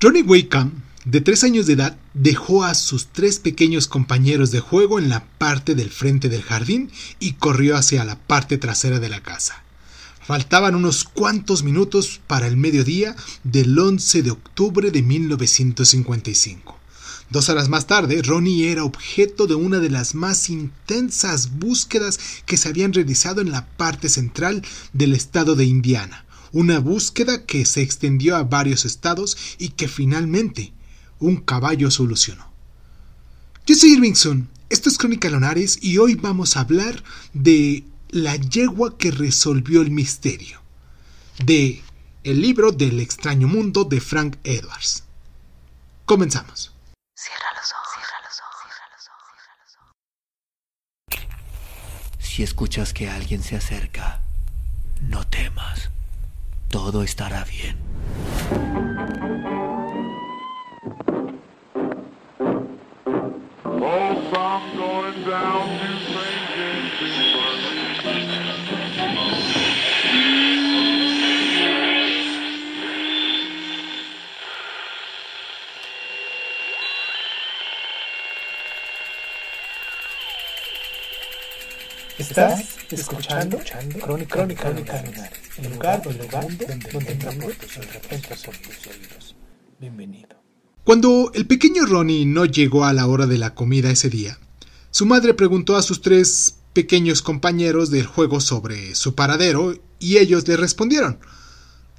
Ronnie Wakeham, de 3 años de edad, dejó a sus 3 pequeños compañeros de juego en la parte del frente del jardín y corrió hacia la parte trasera de la casa. Faltaban unos cuantos minutos para el mediodía del 11 de octubre de 1955. 2 horas más tarde, Ronnie era objeto de una de las más intensas búsquedas que se habían realizado en la parte central del estado de Indiana. Una búsqueda que se extendió a varios estados y que finalmente un caballo solucionó. Yo soy Irvingson, esto es Crónica Lunares y hoy vamos a hablar de la yegua que resolvió el misterio, de el libro del extraño mundo de Frank Edwards. Comenzamos. Cierra los ojos, cierra los ojos, cierra los ojos. Si escuchas que alguien se acerca, no temas. Todo estará bien. Estás escuchando Crónica Lunares, el lugar donde entramos por tus oídos. Bienvenido. Cuando el pequeño Ronnie no llegó a la hora de la comida ese día, su madre preguntó a sus 3 pequeños compañeros del juego sobre su paradero y ellos le respondieron: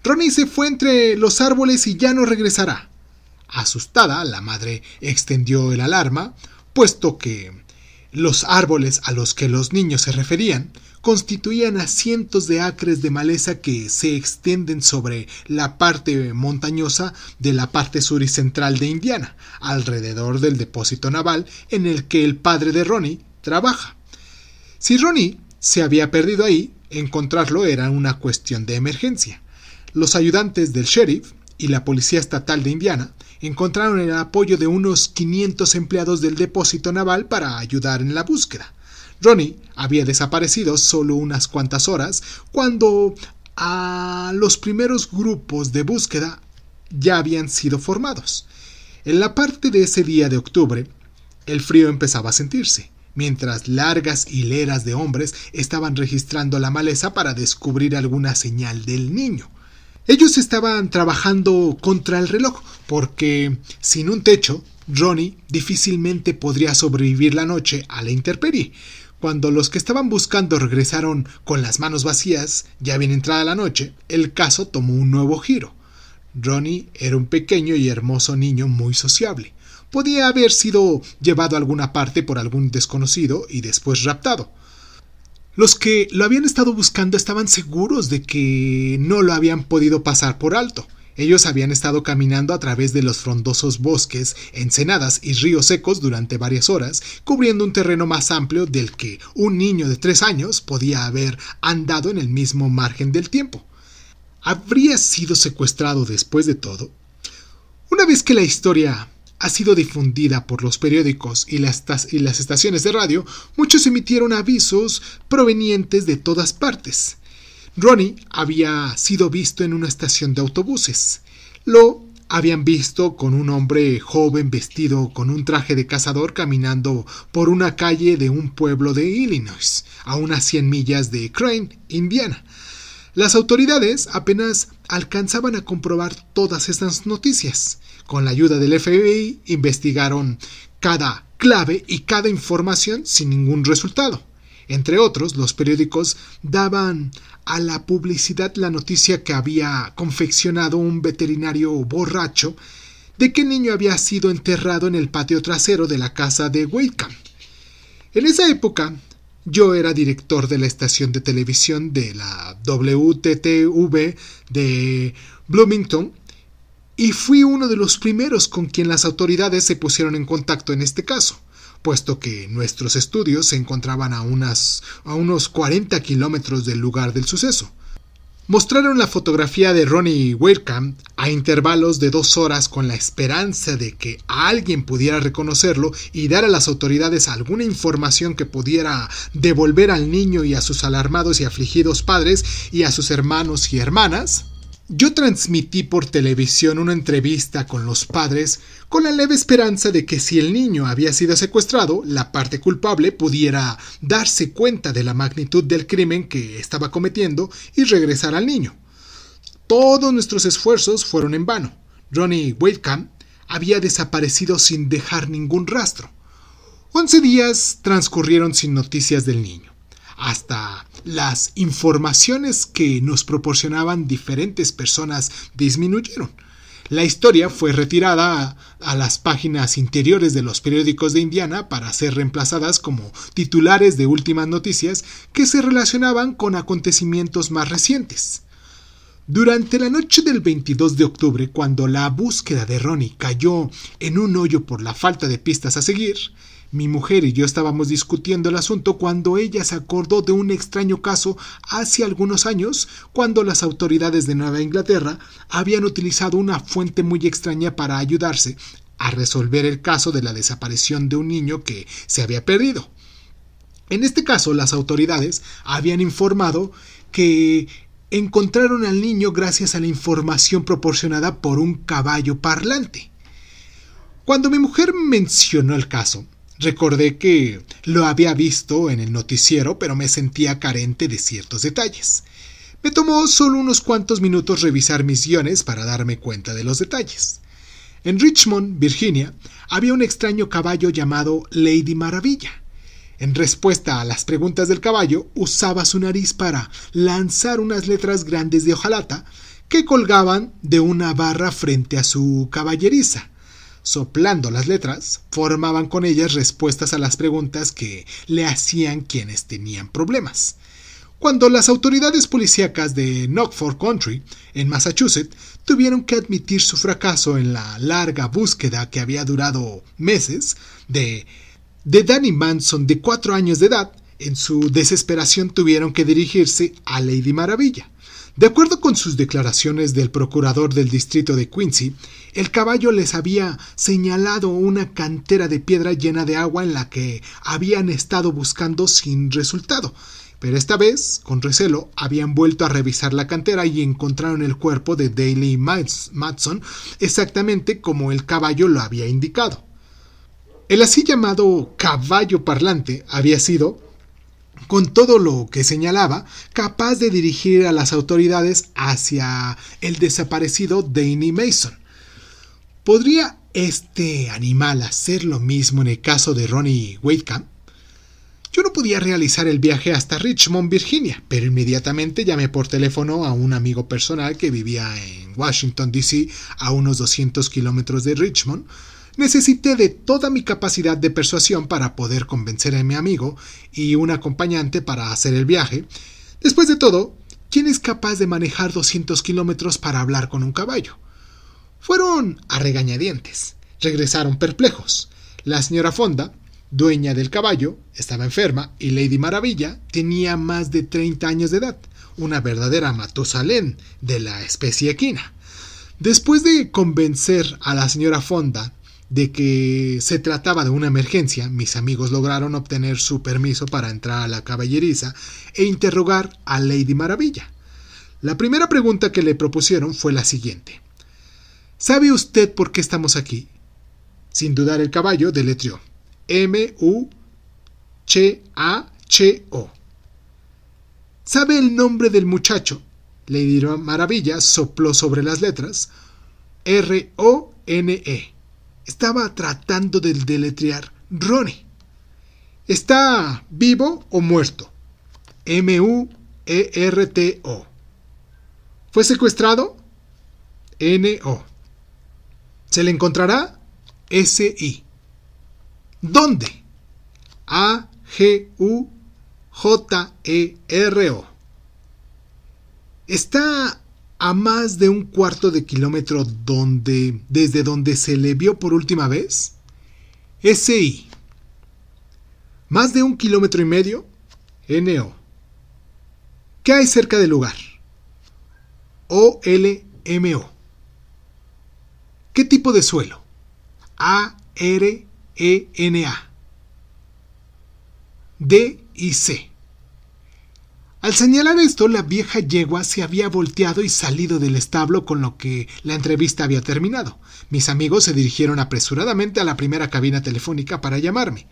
Ronnie se fue entre los árboles y ya no regresará. Asustada, la madre extendió el alarma, puesto que los árboles a los que los niños se referían constituían a cientos de acres de maleza que se extienden sobre la parte montañosa de la parte sur y central de Indiana, alrededor del depósito naval en el que el padre de Ronnie trabaja. Si Ronnie se había perdido ahí, encontrarlo era una cuestión de emergencia. Los ayudantes del sheriff y la policía estatal de Indiana encontraron el apoyo de unos 500 empleados del depósito naval para ayudar en la búsqueda. Ronnie había desaparecido solo unas cuantas horas cuando los primeros grupos de búsqueda ya habían sido formados. En la parte de ese día de octubre, el frío empezaba a sentirse, mientras largas hileras de hombres estaban registrando la maleza para descubrir alguna señal del niño. Ellos estaban trabajando contra el reloj, porque sin un techo, Ronnie difícilmente podría sobrevivir la noche a la intemperie. Cuando los que estaban buscando regresaron con las manos vacías, ya bien entrada la noche, el caso tomó un nuevo giro. Ronnie era un pequeño y hermoso niño muy sociable. Podía haber sido llevado a alguna parte por algún desconocido y después raptado. Los que lo habían estado buscando estaban seguros de que no lo habían podido pasar por alto. Ellos habían estado caminando a través de los frondosos bosques, ensenadas y ríos secos durante varias horas, cubriendo un terreno más amplio del que un niño de 3 años podía haber andado en el mismo margen del tiempo. ¿Habría sido secuestrado después de todo? Una vez que la historia ha sido difundida por los periódicos y las estaciones de radio, muchos emitieron avisos provenientes de todas partes. Ronnie había sido visto en una estación de autobuses. Lo habían visto con un hombre joven vestido con un traje de cazador caminando por una calle de un pueblo de Illinois, a unas 100 millas de Crane, Indiana. Las autoridades apenas alcanzaban a comprobar todas estas noticias. Con la ayuda del FBI investigaron cada clave y cada información sin ningún resultado. Entre otros, los periódicos daban a la publicidad la noticia que había confeccionado un veterinario borracho de que el niño había sido enterrado en el patio trasero de la casa de Wakeham. En esa época, yo era director de la estación de televisión de la WTTV de Bloomington y fui uno de los primeros con quien las autoridades se pusieron en contacto en este caso, puesto que nuestros estudios se encontraban a unos 40 kilómetros del lugar del suceso. Mostraron la fotografía de Ronnie Wakeham a intervalos de 2 horas con la esperanza de que alguien pudiera reconocerlo y dar a las autoridades alguna información que pudiera devolver al niño y a sus alarmados y afligidos padres y a sus hermanos y hermanas Yo transmití por televisión una entrevista con los padres con la leve esperanza de que si el niño había sido secuestrado, la parte culpable pudiera darse cuenta de la magnitud del crimen que estaba cometiendo y regresar al niño. Todos nuestros esfuerzos fueron en vano. Ronnie Waidkamp había desaparecido sin dejar ningún rastro. 11 días transcurrieron sin noticias del niño. Hasta las informaciones que nos proporcionaban diferentes personas disminuyeron. La historia fue retirada a las páginas interiores de los periódicos de Indiana para ser reemplazadas como titulares de últimas noticias que se relacionaban con acontecimientos más recientes. Durante la noche del 22 de octubre, cuando la búsqueda de Ronnie cayó en un hoyo por la falta de pistas a seguir, mi mujer y yo estábamos discutiendo el asunto cuando ella se acordó de un extraño caso hace algunos años, cuando las autoridades de Nueva Inglaterra habían utilizado una fuente muy extraña para ayudarse a resolver el caso de la desaparición de un niño que se había perdido. En este caso, las autoridades habían informado que encontraron al niño gracias a la información proporcionada por un caballo parlante. Cuando mi mujer mencionó el caso, recordé que lo había visto en el noticiero, pero me sentía carente de ciertos detalles. Me tomó solo unos cuantos minutos revisar mis guiones para darme cuenta de los detalles. En Richmond, Virginia, había un extraño caballo llamado Lady Maravilla. En respuesta a las preguntas del caballo, usaba su nariz para lanzar unas letras grandes de hojalata que colgaban de una barra frente a su caballeriza. Soplando las letras, formaban con ellas respuestas a las preguntas que le hacían quienes tenían problemas. Cuando las autoridades policíacas de Knockford Country, en Massachusetts, tuvieron que admitir su fracaso en la larga búsqueda que había durado meses de Danny Manson de 4 años de edad, en su desesperación tuvieron que dirigirse a Lady Maravilla. De acuerdo con sus declaraciones del procurador del distrito de Quincy, el caballo les había señalado una cantera de piedra llena de agua en la que habían estado buscando sin resultado. Pero esta vez, con recelo, habían vuelto a revisar la cantera y encontraron el cuerpo de Daley Matson exactamente como el caballo lo había indicado. El así llamado caballo parlante había sido, con todo lo que señalaba, capaz de dirigir a las autoridades hacia el desaparecido Danny Mason. ¿Podría este animal hacer lo mismo en el caso de Ronnie Waidkamp? Yo no podía realizar el viaje hasta Richmond, Virginia, pero inmediatamente llamé por teléfono a un amigo personal que vivía en Washington, D.C., a unos 200 kilómetros de Richmond. Necesité de toda mi capacidad de persuasión para poder convencer a mi amigo y un acompañante para hacer el viaje. Después de todo, ¿quién es capaz de manejar 200 kilómetros para hablar con un caballo? Fueron a regañadientes. Regresaron perplejos. La señora Fonda, dueña del caballo, estaba enferma y Lady Maravilla tenía más de 30 años de edad, una verdadera Matusalén de la especie equina. Después de convencer a la señora Fonda de que se trataba de una emergencia, mis amigos lograron obtener su permiso para entrar a la caballeriza e interrogar a Lady Maravilla. La primera pregunta que le propusieron fue la siguiente: ¿sabe usted por qué estamos aquí? Sin dudar, el caballo deletreó M-U-C-H-O. ¿Sabe el nombre del muchacho? Lady Maravilla sopló sobre las letras R-O-N-E. Estaba tratando de deletrear Ronnie. ¿Está vivo o muerto? M-U-E-R-T-O. ¿Fue secuestrado? N-O. ¿Se le encontrará? S-I. ¿Dónde? A-G-U-J-E-R-O. ¿Está a más de un cuarto de kilómetro desde donde se le vio por última vez? S-I. ¿Más de 1,5 kilómetros? N-O. ¿Qué hay cerca del lugar? O-L-M-O. ¿Qué tipo de suelo? A-R-E-N-A. D y C. Al señalar esto, la vieja yegua se había volteado y salido del establo, con lo que la entrevista había terminado. Mis amigos se dirigieron apresuradamente a la primera cabina telefónica para llamarme.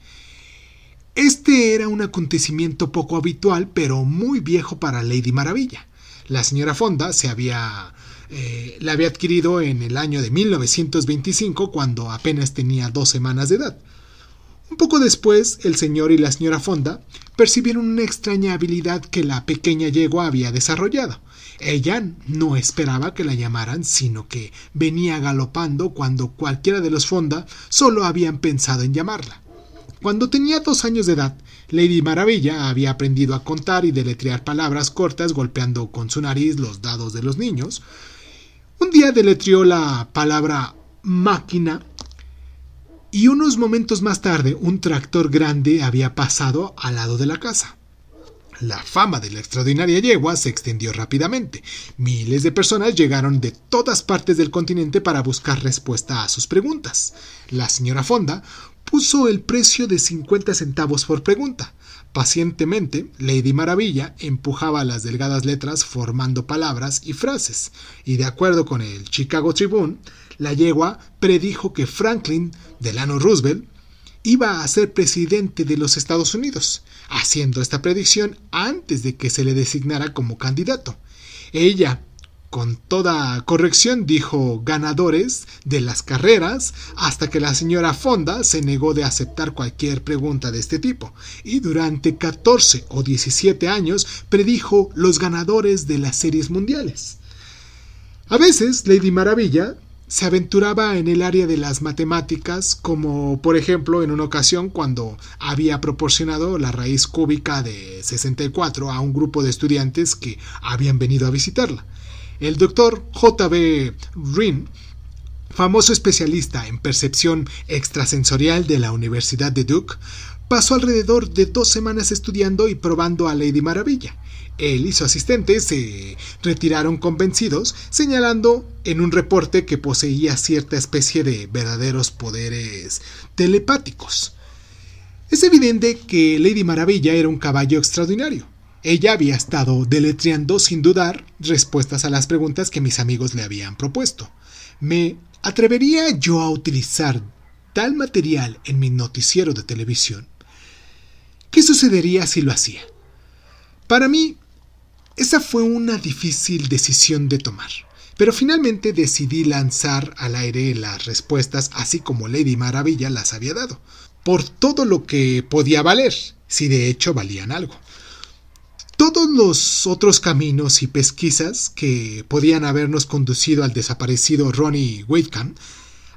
Este era un acontecimiento poco habitual, pero muy viejo para Lady Maravilla. La señora Fonda la había adquirido en el año de 1925, cuando apenas tenía 2 semanas de edad. Un poco después, el señor y la señora Fonda percibieron una extraña habilidad que la pequeña yegua había desarrollado. Ella no esperaba que la llamaran, sino que venía galopando cuando cualquiera de los Fonda solo habían pensado en llamarla. Cuando tenía 2 años de edad, Lady Maravilla había aprendido a contar y deletrear palabras cortas golpeando con su nariz los dados de los niños. Un día deletreó la palabra máquina y unos momentos más tarde un tractor grande había pasado al lado de la casa. La fama de la extraordinaria yegua se extendió rápidamente. Miles de personas llegaron de todas partes del continente para buscar respuesta a sus preguntas. La señora Fonda puso el precio de 50 centavos por pregunta. Pacientemente, Lady Maravilla empujaba las delgadas letras formando palabras y frases, y de acuerdo con el Chicago Tribune, la yegua predijo que Franklin Delano Roosevelt iba a ser presidente de los Estados Unidos, haciendo esta predicción antes de que se le designara como candidato. Ella, con toda corrección, dijo ganadores de las carreras, hasta que la señora Fonda se negó de aceptar cualquier pregunta de este tipo, y durante 14 o 17 años predijo los ganadores de las series mundiales. A veces, Lady Maravilla se aventuraba en el área de las matemáticas, como por ejemplo en una ocasión cuando había proporcionado la raíz cúbica de 64 a un grupo de estudiantes que habían venido a visitarla. El doctor J.B. Rhine, famoso especialista en percepción extrasensorial de la Universidad de Duke, pasó alrededor de 2 semanas estudiando y probando a Lady Maravilla. Él y su asistente se retiraron convencidos, señalando en un reporte que poseía cierta especie de verdaderos poderes telepáticos. Es evidente que Lady Maravilla era un caballo extraordinario. Ella había estado deletreando sin dudar respuestas a las preguntas que mis amigos le habían propuesto. ¿Me atrevería yo a utilizar tal material en mi noticiero de televisión? ¿Qué sucedería si lo hacía? Para mí, esa fue una difícil decisión de tomar, pero finalmente decidí lanzar al aire las respuestas así como Lady Maravilla las había dado, por todo lo que podía valer, si de hecho valían algo. Todos los otros caminos y pesquisas que podían habernos conducido al desaparecido Ronnie Wakem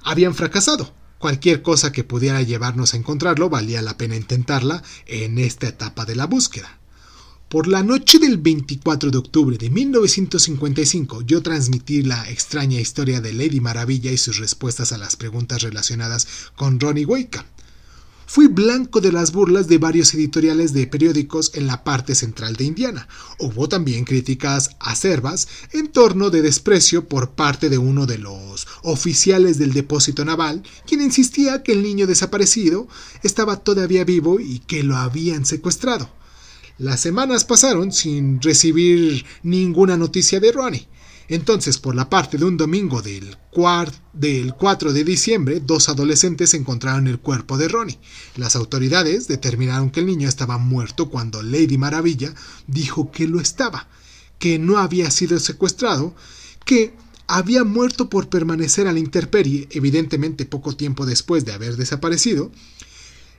habían fracasado. Cualquier cosa que pudiera llevarnos a encontrarlo valía la pena intentarla en esta etapa de la búsqueda. Por la noche del 24 de octubre de 1955, yo transmití la extraña historia de Lady Maravilla y sus respuestas a las preguntas relacionadas con Ronnie Wakem. Fui blanco de las burlas de varios editoriales de periódicos en la parte central de Indiana. Hubo también críticas acerbas en torno de desprecio por parte de uno de los oficiales del depósito naval, quien insistía que el niño desaparecido estaba todavía vivo y que lo habían secuestrado. Las semanas pasaron sin recibir ninguna noticia de Ronnie. Entonces, por la parte de un domingo del 4 de diciembre, 2 adolescentes encontraron el cuerpo de Ronnie. Las autoridades determinaron que el niño estaba muerto cuando Lady Maravilla dijo que lo estaba, que no había sido secuestrado, que había muerto por permanecer a la intemperie, evidentemente poco tiempo después de haber desaparecido.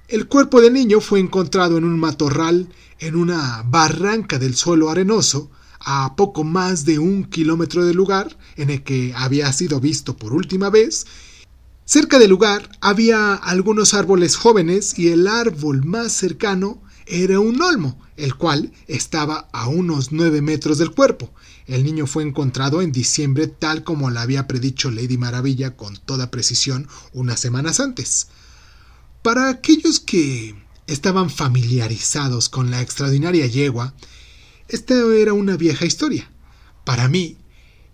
El cuerpo del niño fue encontrado en un matorral en una barranca del suelo arenoso, a poco más de 1 kilómetro del lugar en el que había sido visto por última vez. Cerca del lugar había algunos árboles jóvenes y el árbol más cercano era un olmo, el cual estaba a unos 9 metros del cuerpo. El niño fue encontrado en diciembre tal como lo había predicho Lady Maravilla con toda precisión unas semanas antes. Para aquellos que estaban familiarizados con la extraordinaria yegua, esta era una vieja historia. Para mí,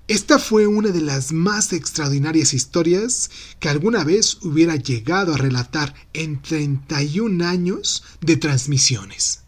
esta fue una de las más extraordinarias historias que alguna vez hubiera llegado a relatar en 31 años de transmisiones.